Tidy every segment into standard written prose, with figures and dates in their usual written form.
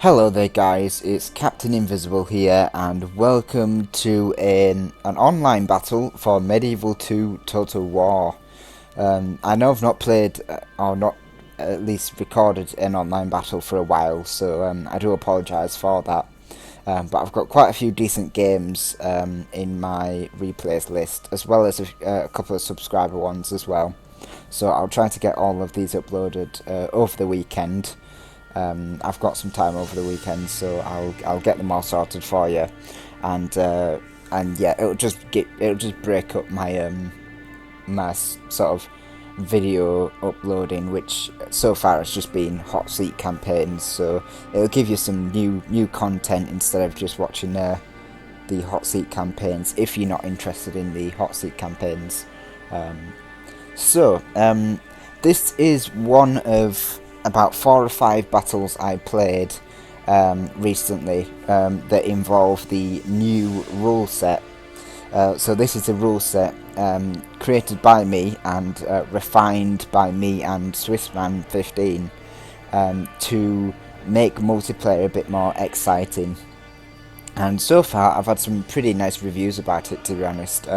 Hello there guys, it's Captain Invisible here and welcome to an online battle for Medieval 2 Total War. I know I've not played or not at least recorded an online battle for a while, so I do apologise for that. But I've got quite a few decent games in my replays list, as well as a couple of subscriber ones as well. So I'll try to get all of these uploaded over the weekend. I've got some time over the weekend, so I'll get them all sorted for you, and yeah, it'll just break up my my sort of video uploading, which so far has just been hot seat campaigns. So it'll give you some new content instead of just watching the hot seat campaigns if you're not interested in the hot seat campaigns. This is one of about 4 or 5 battles I played recently that involve the new rule set. So this is a rule set created by me and refined by me and SwedishLandsKnekt to make multiplayer a bit more exciting. And so far I've had some pretty nice reviews about it, to be honest.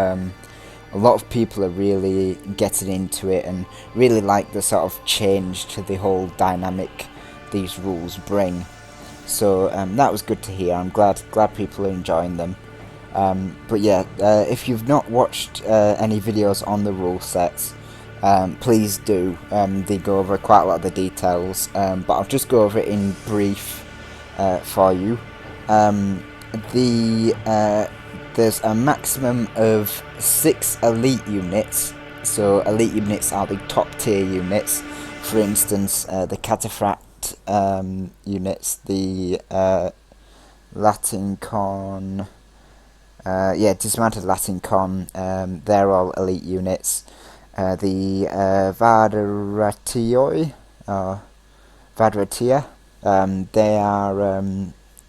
A lot of people are really getting into it and really like the sort of change to the whole dynamic these rules bring. So that was good to hear. I'm glad people are enjoying them. But yeah, if you've not watched any videos on the rule sets, please do. They go over quite a lot of the details, but I'll just go over it in brief for you. There's a maximum of 6 elite units. So elite units are the top tier units. For instance, the cataphract units, the Latin-con, dismounted Latin-con, they're all elite units. The Vadratia, they are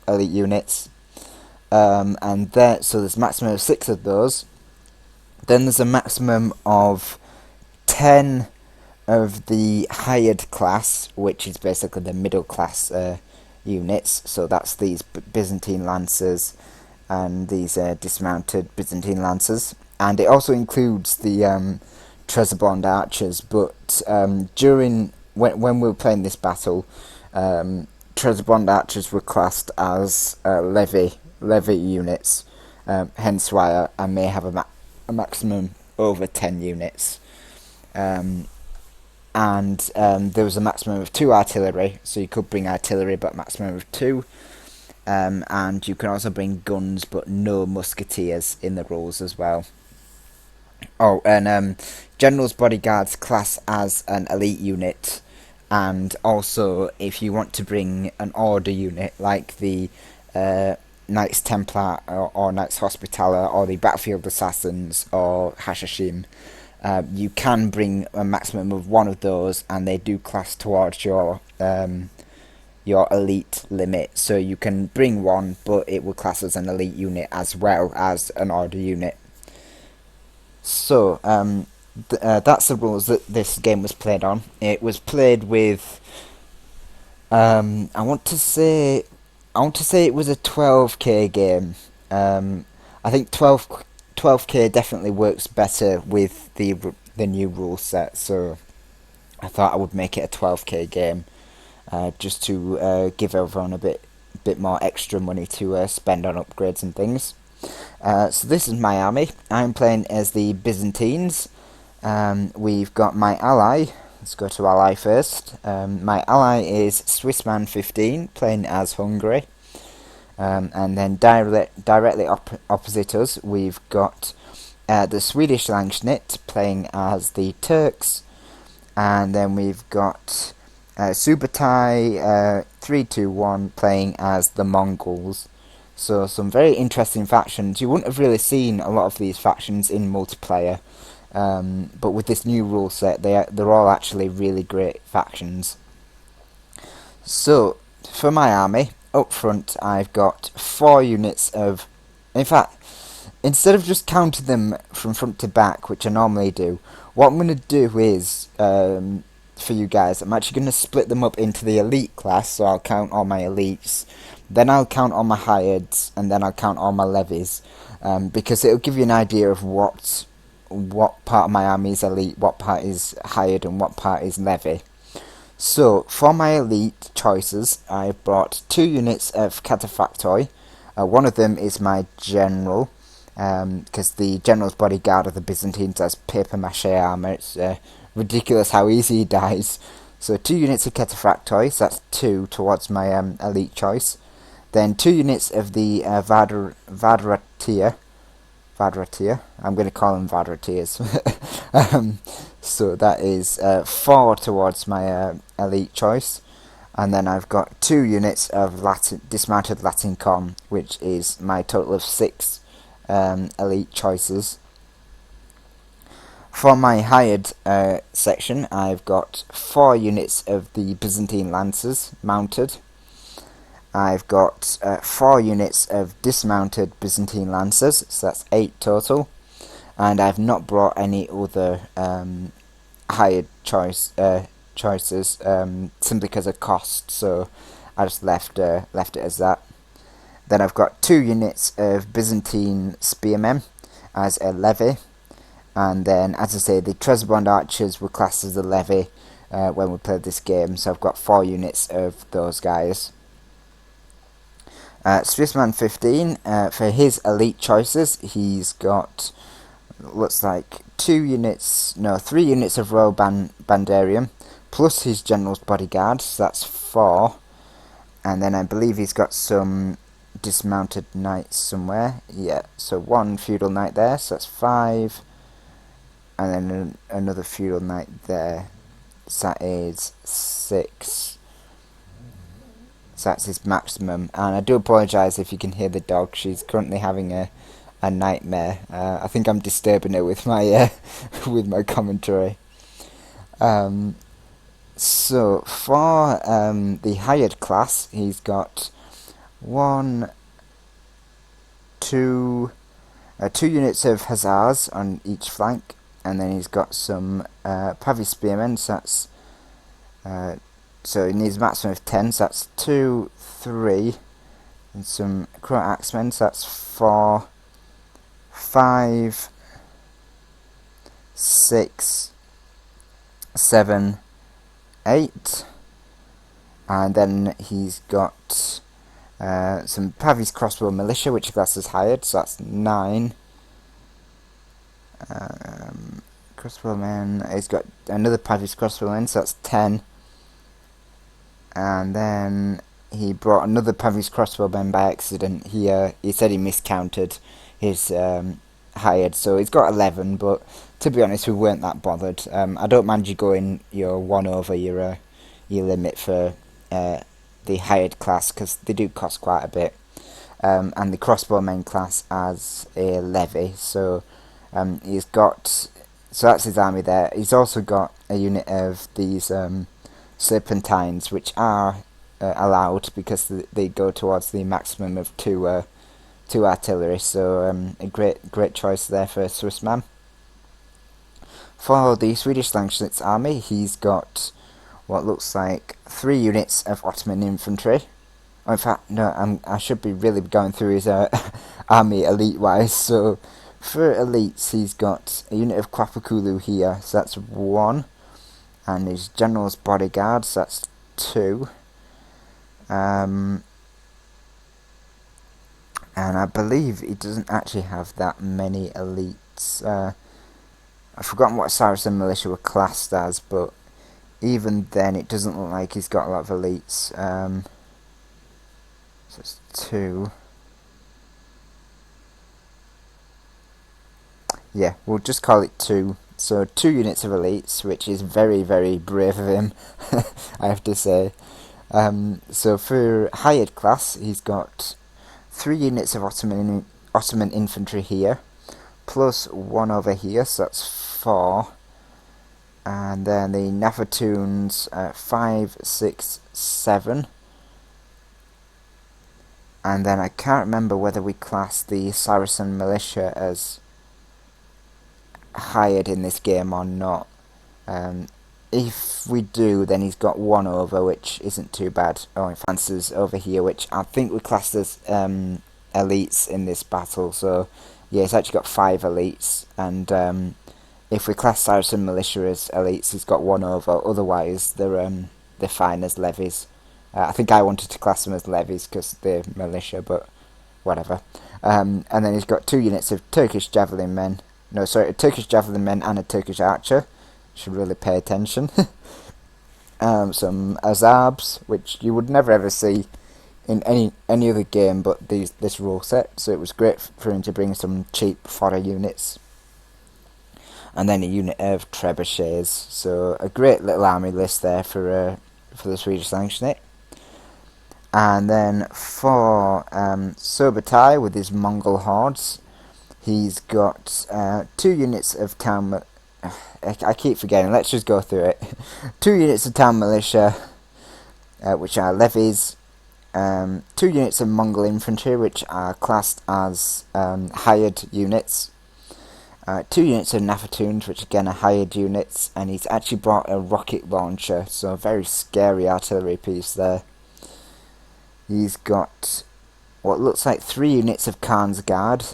elite units. And so there's a maximum of 6 of those. Then there's a maximum of 10 of the hired class, which is basically the middle class units. So that's these Byzantine lancers and these dismounted Byzantine lancers. And it also includes the Trezerbond archers. But when we were playing this battle, Trezerbond archers were classed as levy units, hence why I may have a maximum over 10 units. And there was a maximum of 2 artillery, so you could bring artillery but maximum of 2. And you can also bring guns but no musketeers in the rules as well. Oh, and general's bodyguards class as an elite unit, and also if you want to bring an order unit like the Knights Templar or Knights Hospitaller or the Battlefield Assassins or Hashashim, you can bring a maximum of 1 of those, and they do class towards your elite limit. So you can bring 1, but it will class as an elite unit as well as an order unit. So that's the rules that this game was played on. It was played with I want to say it was a 12k game. I think 12k definitely works better with the new rule set, so I thought I would make it a 12k game, just to give everyone a bit more extra money to spend on upgrades and things. So this is my army. I'm playing as the Byzantines. We've got my ally. Let's go to ally first. My ally is SwedishLandsKnekt, playing as Hungary. And then directly opposite us, we've got the SwedishLandsKnekt, playing as the Turks. And then we've got Subutai 321, playing as the Mongols. So some very interesting factions. You wouldn't have really seen a lot of these factions in multiplayer. But with this new rule set, they're all actually really great factions. So, for my army, up front I've got 4 units of... In fact, instead of just counting them from front to back, which I normally do, what I'm going to do is, for you guys. I'm actually going to split them up into the elite class, so I'll count all my elites, then I'll count all my hireds, and then I'll count all my levies, because it'll give you an idea of what part of my army is elite, what part is hired, and what part is levy. So, for my elite choices, I've brought 2 units of cataphractoi. One of them is my general, because the general's bodyguard of the Byzantines has paper-mache armour. It's ridiculous how easy he dies. So 2 units of cataphractoi, so that's 2 towards my elite choice. Then 2 units of the Vadratir. I'm going to call them Vadratirs. So that is 4 towards my elite choice. And then I've got 2 units of dismounted Latin Con, which is my total of 6 elite choices. For my hired section, I've got 4 units of the Byzantine Lancers mounted. I've got 4 units of dismounted Byzantine Lancers, so that's 8 total. And I've not brought any other hired choices, simply because of cost, so I just left it as that. Then I've got 2 units of Byzantine Spearmen as a levy. And then, as I say, the Trebizond Archers were classed as a levy when we played this game, so I've got 4 units of those guys. Swissman 15, for his elite choices, he's got, looks like 3 units of Royal Bandarium, plus his General's Bodyguard, so that's 4. And then I believe he's got some dismounted knights somewhere, yeah, so 1 feudal knight there, so that's 5. And then another feudal knight there, so that is 6. So that's his maximum. And I do apologise if you can hear the dog. She's currently having a nightmare. I think I'm disturbing her with my with my commentary. So for the hired class, he's got 2 units of hussars on each flank. And then he's got some Pavi Spearmen, so that's so he needs a maximum of 10, so that's 2, 3, and some Croat Axemen, so that's 4, 5, 6, 7, 8, and then he's got some Pavi's Crossbow Militia, which class is hired, so that's 9. Crossbowmen, he's got another Pavi's Crossbowmen, so that's 10. And then he brought another Pavi's Crossbowmen by accident. He said he miscounted his hired, so he's got 11, but to be honest, we weren't that bothered. I don't mind you going your 1 over your limit for the hired class, because they do cost quite a bit. And the Crossbowmen class as a levy, so he's got, so that's his army there. He's also got a unit of these serpentines, which are allowed because they go towards the maximum of 2 artillery. So a great choice there for a Swiss man. For the SwedishLandsKnekt army, he's got what looks like 3 units of Ottoman infantry. Oh, in fact, no, I should be really going through his army elite-wise. So for elites, he's got a unit of Kwapakulu here, so that's 1. And his General's Bodyguard, so that's 2. And I believe he doesn't actually have that many elites. I've forgotten what Saracen Militia were classed as, but even then it doesn't look like he's got a lot of elites. So it's 2. Yeah, we'll just call it 2. So 2 units of elites, which is very, very brave of him, I have to say. So for hired class, he's got 3 units of Ottoman infantry here, plus 1 over here, so that's 4. And then the Nafatoons, 5, 6, 7. And then I can't remember whether we classed the Saracen Militia as hired in this game or not. if we do, then he's got 1 over, which isn't too bad. Oh, he fancies over here, which I think we classed as elites in this battle. So yeah, he's actually got 5 elites, and if we class Saracen militia as elites, he's got 1 over. Otherwise, they're fine as levies. I think I wanted to class them as levies because they're militia, but whatever. And then he's got 2 units of Turkish javelin men. No, sorry, a Turkish javelin men and a Turkish archer. Should really pay attention. Some Azabs, which you would never ever see in any other game but this rule set. So it was great for him to bring some cheap fodder units. And then a unit of trebuchets. So a great little army list there for the SwedishLandsKnekt. And then for Subutai with his Mongol hordes, he's got 2 units of town. I keep forgetting. Let's just go through it. 2 units of town militia, which are levies. 2 units of Mongol infantry, which are classed as hired units. 2 units of Nafatoons, which again are hired units, and he's actually brought a rocket launcher, so a very scary artillery piece there. He's got what looks like 3 units of Khan's Guard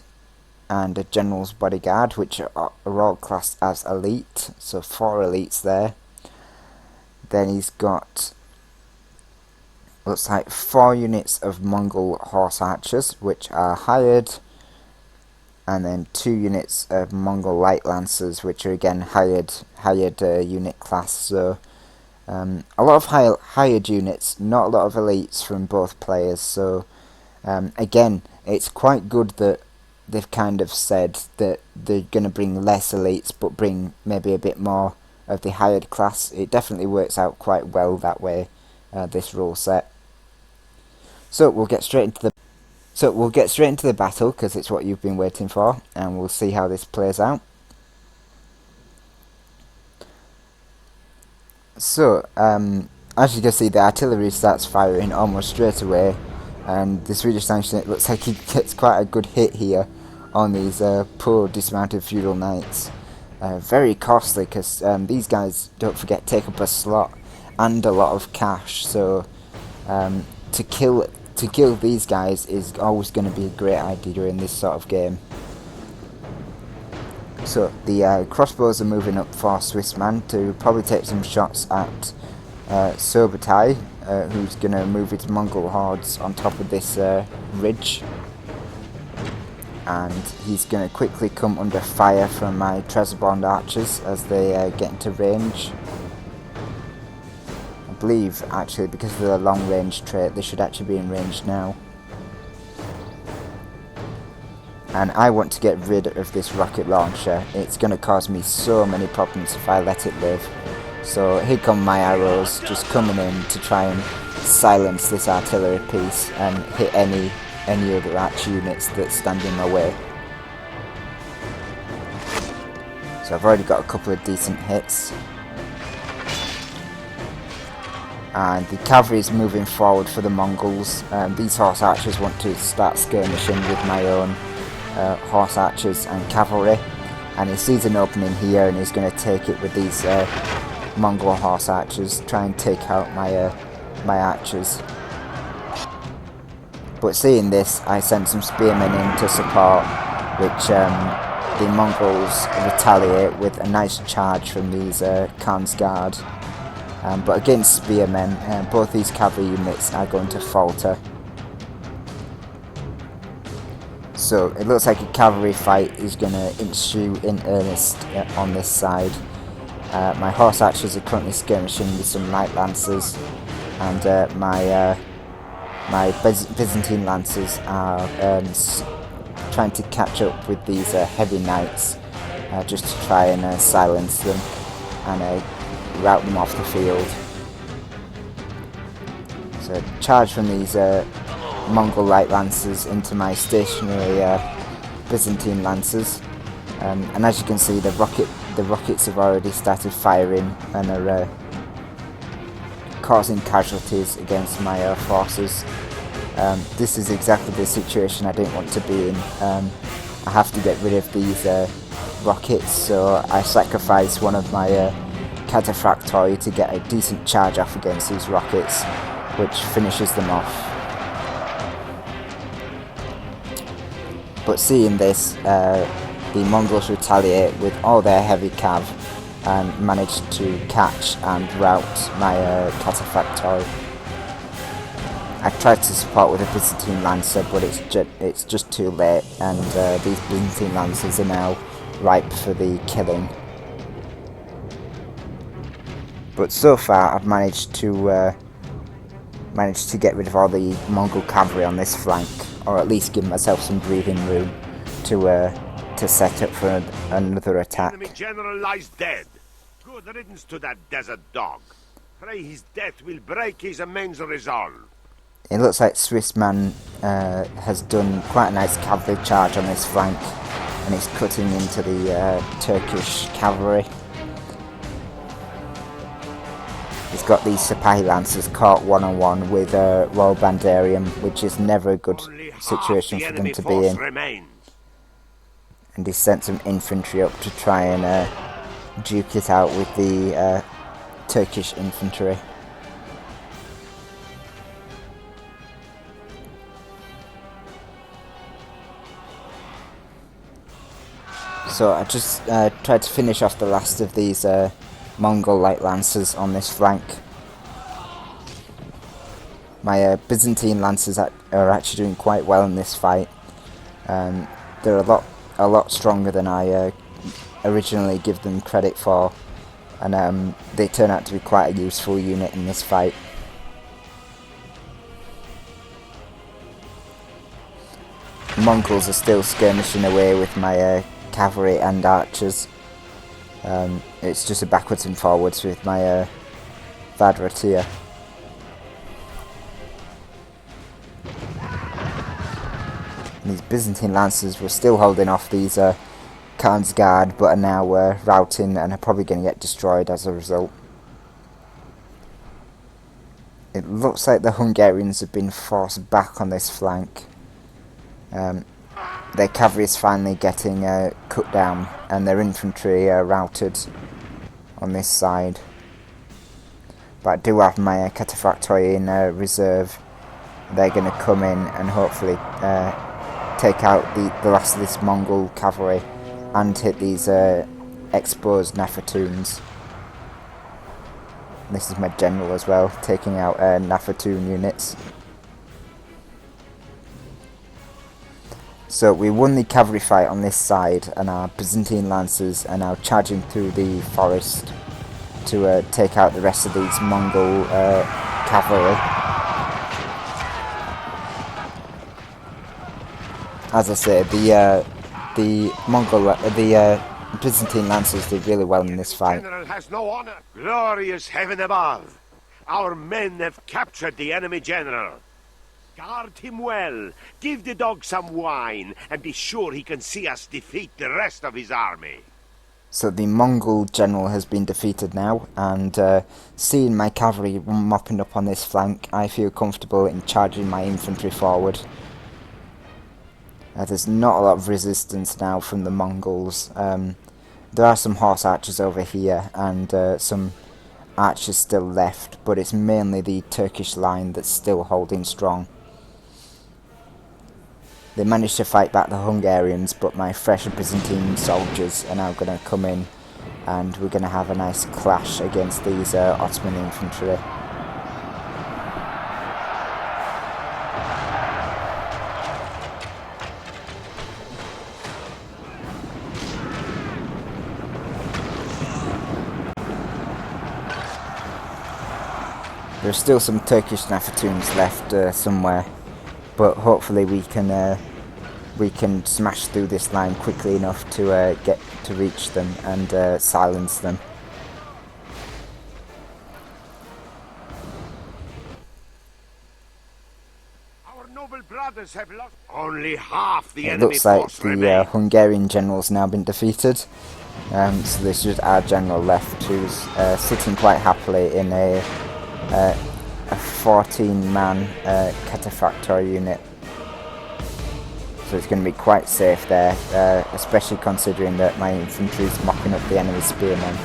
and a General's Bodyguard, which are all classed as elite, so 4 elites there. Then he's got looks like 4 units of Mongol horse archers, which are hired, and then 2 units of Mongol light lancers, which are again hired unit class. So a lot of hired units, not a lot of elites from both players. So again, it's quite good that they've kind of said that they're going to bring less elites, but bring maybe a bit more of the hired class. It definitely works out quite well that way. This rule set. So we'll get straight into the battle, because it's what you've been waiting for, and we'll see how this plays out. So, as you can see, the artillery starts firing almost straight away, and the SwedishLandsKnekt looks like he gets quite a good hit here on these poor dismounted feudal knights. Very costly, because these guys, don't forget, take up a slot and a lot of cash, so to kill these guys is always going to be a great idea in this sort of game. So the crossbows are moving up for Swissman to probably take some shots at Subutai, who's going to move its Mongol hordes on top of this ridge. And he's going to quickly come under fire from my Treasure-Bound archers as they get into range. I believe, actually, because of the long range trait, they should actually be in range now. And I want to get rid of this rocket launcher. It's going to cause me so many problems if I let it live. So here come my arrows, just coming in to try and silence this artillery piece and hit any other arch units that stand in my way. So I've already got a couple of decent hits. And the cavalry is moving forward for the Mongols. These horse archers want to start skirmishing with my own horse archers and cavalry, and he sees an opening here and he's going to take it with these Mongol horse archers, try and take out my archers. But seeing this, I send some spearmen in to support, which the Mongols retaliate with a nice charge from these Khan's Guard. But against spearmen, both these cavalry units are going to falter. So it looks like a cavalry fight is going to ensue in earnest on this side. My horse archers are currently skirmishing with some light lancers, and my Byzantine lancers are trying to catch up with these heavy knights, just to try and silence them and rout them off the field. So charge from these Mongol light lancers into my stationary Byzantine lancers, and as you can see, the rockets have already started firing and are causing casualties against my forces. This is exactly the situation I didn't want to be in. I have to get rid of these rockets, so I sacrifice one of my cataphractoi to get a decent charge off against these rockets, which finishes them off. But seeing this, the Mongols retaliate with all their heavy cav and manage to catch and rout my cataphractoi. I tried to support with a Byzantine Lancer, but it's just too late, and these Byzantine Lancers are now ripe for the killing. But so far, I've managed to get rid of all the Mongol cavalry on this flank, or at least give myself some breathing room to set up for another attack. Enemy general lies dead. Good riddance to that desert dog. Pray his death will break his immense resolve. It looks like Swissman has done quite a nice cavalry charge on this flank, and he's cutting into the Turkish cavalry. He's got these Sipahi Lancers caught one-on-one with Royal Bandarium, which is never a good situation for them to be in. Remains. And he's sent some infantry up to try and duke it out with the Turkish infantry. So I just tried to finish off the last of these Mongol light lancers on this flank. My Byzantine lancers are actually doing quite well in this fight. They're a lot stronger than I originally give them credit for, and they turn out to be quite a useful unit in this fight. The Mongols are still skirmishing away with my cavalry and archers. It's just a backwards and forwards with my Vadratir. These Byzantine lancers were still holding off these Khan's Guard, but are now routing and are probably going to get destroyed as a result. It looks like the Hungarians have been forced back on this flank. Their cavalry is finally getting cut down, and their infantry are routed on this side. But I do have my cataphractoi in reserve. They're going to come in and hopefully take out the last of this Mongol cavalry and hit these exposed Nafatoons. This is my general as well, taking out Nafatoon units. So we won the cavalry fight on this side, and our Byzantine lancers are now charging through the forest to take out the rest of these Mongol cavalry. As I say, the Byzantine lancers did really well in this fight. General has no honor. Glorious heaven above! Our men have captured the enemy general. Guard him well, give the dog some wine, and be sure he can see us defeat the rest of his army. So the Mongol general has been defeated now, and seeing my cavalry mopping up on this flank, I feel comfortable in charging my infantry forward. There's not a lot of resistance now from the Mongols. There are some horse archers over here, and some archers still left, but it's mainly the Turkish line that's still holding strong. They managed to fight back the Hungarians, but my fresh Byzantine soldiers are now going to come in, and we're going to have a nice clash against these Ottoman infantry. There's still some Turkish Nafatoons left somewhere, but hopefully we can smash through this line quickly enough to get to reach them and silence them. Our noble brothers have lost only half the It enemy looks like force the remains. Hungarian general's now been defeated, so there's just our general left, who's sitting quite happily in a 14-man cataphractoi unit. So it's going to be quite safe there, especially considering that my infantry is mopping up the enemy spearmen.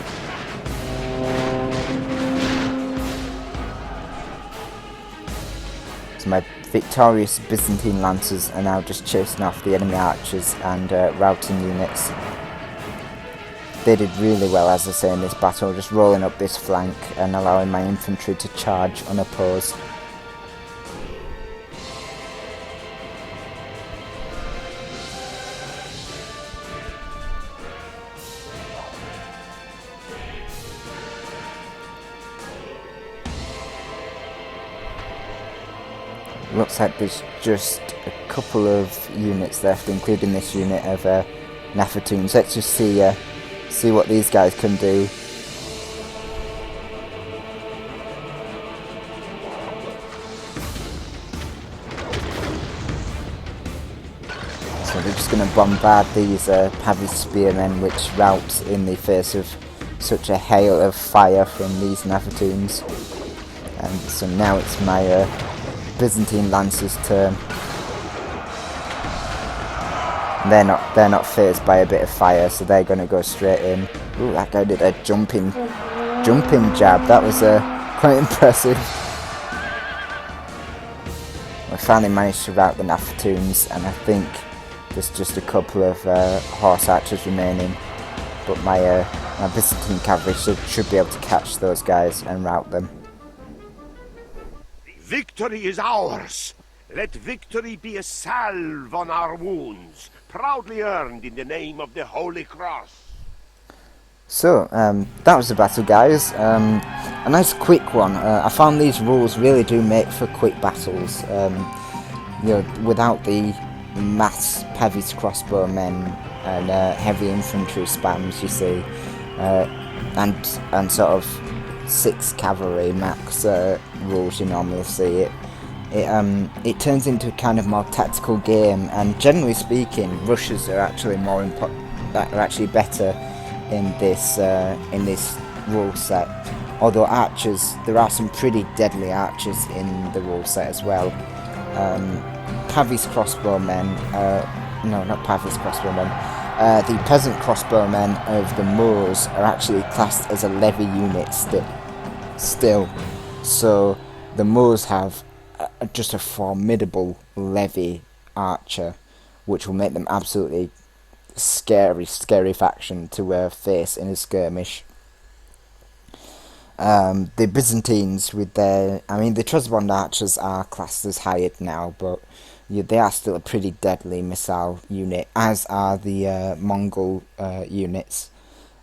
So my victorious Byzantine lancers are now just chasing off the enemy archers and routing units. They did really well, as I say, in this battle, just rolling up this flank and allowing my infantry to charge unopposed. Looks like there's just a couple of units left, including this unit of Nafatoons. Let's just see what these guys can do. So they're just going to bombard these Pavi spearmen, which rout in the face of such a hail of fire from these Nafatoons. And so now it's my Byzantine lancers' turn. They're not phased by a bit of fire, so they're going to go straight in. Ooh, that guy did a jumping jab. That was quite impressive. We finally managed to rout the Nafatoons, and I think there's just a couple of horse archers remaining. But my Byzantine cavalry should be able to catch those guys and rout them. Victory is ours. Let victory be a salve on our wounds, proudly earned in the name of the Holy Cross. So, that was the battle, guys. A nice quick one. I found these rules really do make for quick battles. Without the mass Pavis crossbowmen and heavy infantry spams, you see, and sort of 6 cavalry max rules you normally see. It turns into a kind of more tactical game, and generally speaking, rushes are actually better in this rule set. Although archers, there are some pretty deadly archers in the rule set as well. Pavis crossbowmen, no, not Pavis crossbowmen. The peasant crossbowmen of the Moors are actually classed as a levy unit still. So the Moors have just a formidable levy archer, which will make them absolutely scary faction to face in a skirmish. The Byzantines with their, the Trusbond archers are classed as hired now, but they are still a pretty deadly missile unit, as are the Mongol units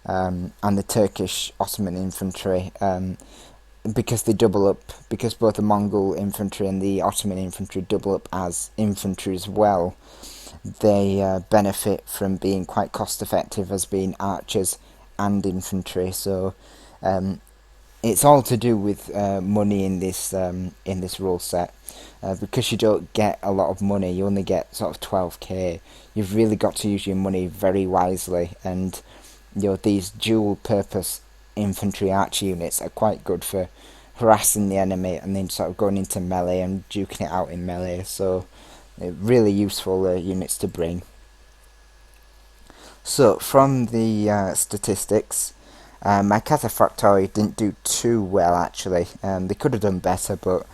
and the Turkish Ottoman infantry, because they double up, because both the Mongol infantry and the Ottoman infantry double up as infantry as well. They benefit from being quite cost effective as being archers and infantry, so it's all to do with money in this rule set. Because you don't get a lot of money, you only get sort of 12k. You've really got to use your money very wisely, and these dual purpose infantry archer units are quite good for harassing the enemy and then sort of going into melee and duking it out in melee. So they're really useful units to bring. So from the statistics, my Cataphractory didn't do too well actually. They could have done better, but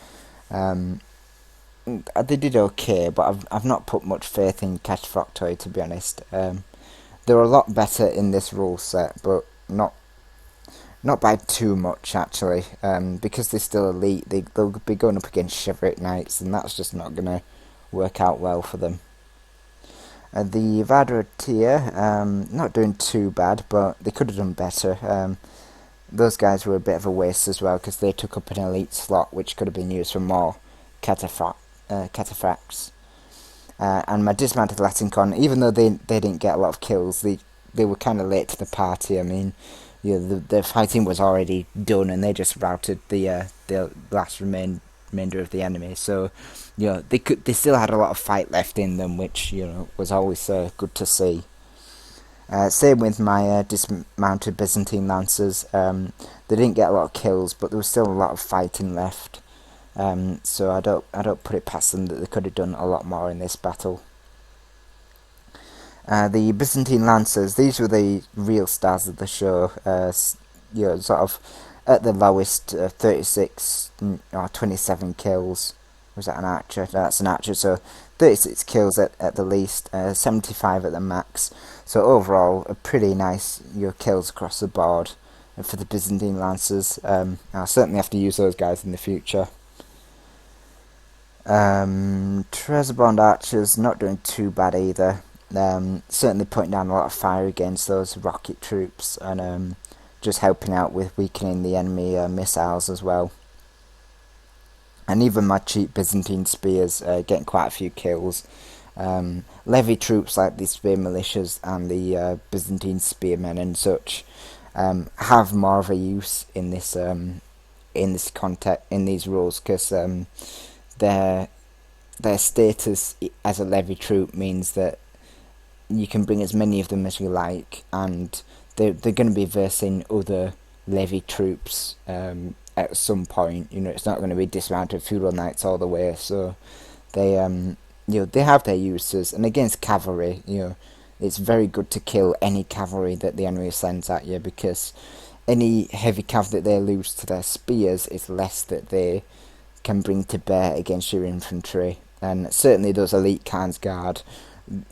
they did okay. But I've not put much faith in Cataphractory, to be honest. They're a lot better in this rule set, but not by too much actually. Because they're still elite, they'll be going up against Chivalric Knights, and that's just not going to work out well for them. The Vardaratir, not doing too bad, but they could have done better. Those guys were a bit of a waste as well, because they took up an elite slot, which could have been used for more cataphracts. And my dismounted Latincon, even though they didn't get a lot of kills, they were kind of late to the party. The fighting was already done, and they just routed the last remainder of the enemy. So, they still had a lot of fight left in them, which was always good to see. Same with my dismounted Byzantine lancers. They didn't get a lot of kills, but there was still a lot of fighting left. So I don't put it past them that they could have done a lot more in this battle. The Byzantine lancers, these were the real stars of the show. Sort of at the lowest, 36 or 27 kills. Was that an archer? That's an archer. So 36 kills at the least, 75 at the max. So overall, a pretty nice kills across the board for the Byzantine Lancers. I'll certainly have to use those guys in the future. Trebizond archers not doing too bad either. Certainly putting down a lot of fire against those rocket troops and just helping out with weakening the enemy missiles as well. And even my cheap Byzantine spears getting quite a few kills. Levy troops like the spear militias and the Byzantine spearmen and such have more of a use in this context, in these rules, because their status as a levy troop means that you can bring as many of them as you like, and they're going to be versing other levy troops at some point. It's not going to be dismounted feudal knights all the way, so they they have their uses. And against cavalry, it's very good to kill any cavalry that the enemy sends at you, because any heavy cavalry that they lose to their spears is less that they can bring to bear against your infantry. And certainly those elite Khan's Guard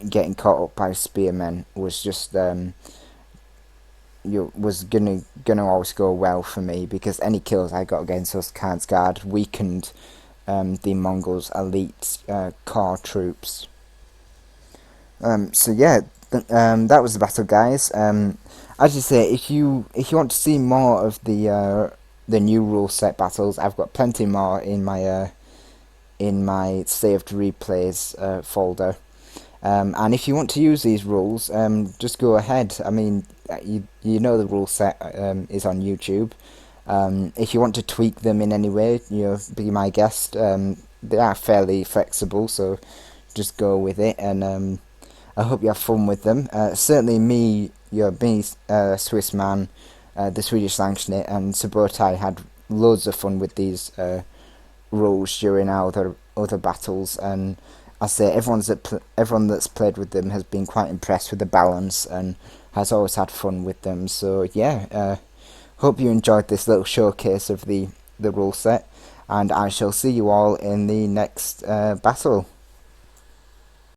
getting caught up by spearmen was just was gonna always go well for me, because any kills I got against those Khan's Guard weakened the Mongols' elite core troops. So yeah, that was the battle, guys. As you say, if you want to see more of the new rule set battles, I've got plenty more in my saved replays folder. And if you want to use these rules, just go ahead. I mean, you the rule set is on YouTube. If you want to tweak them in any way, be my guest. They are fairly flexible, so just go with it. And I hope you have fun with them. Certainly me, Swiss man, the SwedishLandsKnekt, and Sabotai had loads of fun with these rules during our other battles, and I say everyone that's played with them has been quite impressed with the balance and has always had fun with them. So yeah, hope you enjoyed this little showcase of the rule set, and I shall see you all in the next battle.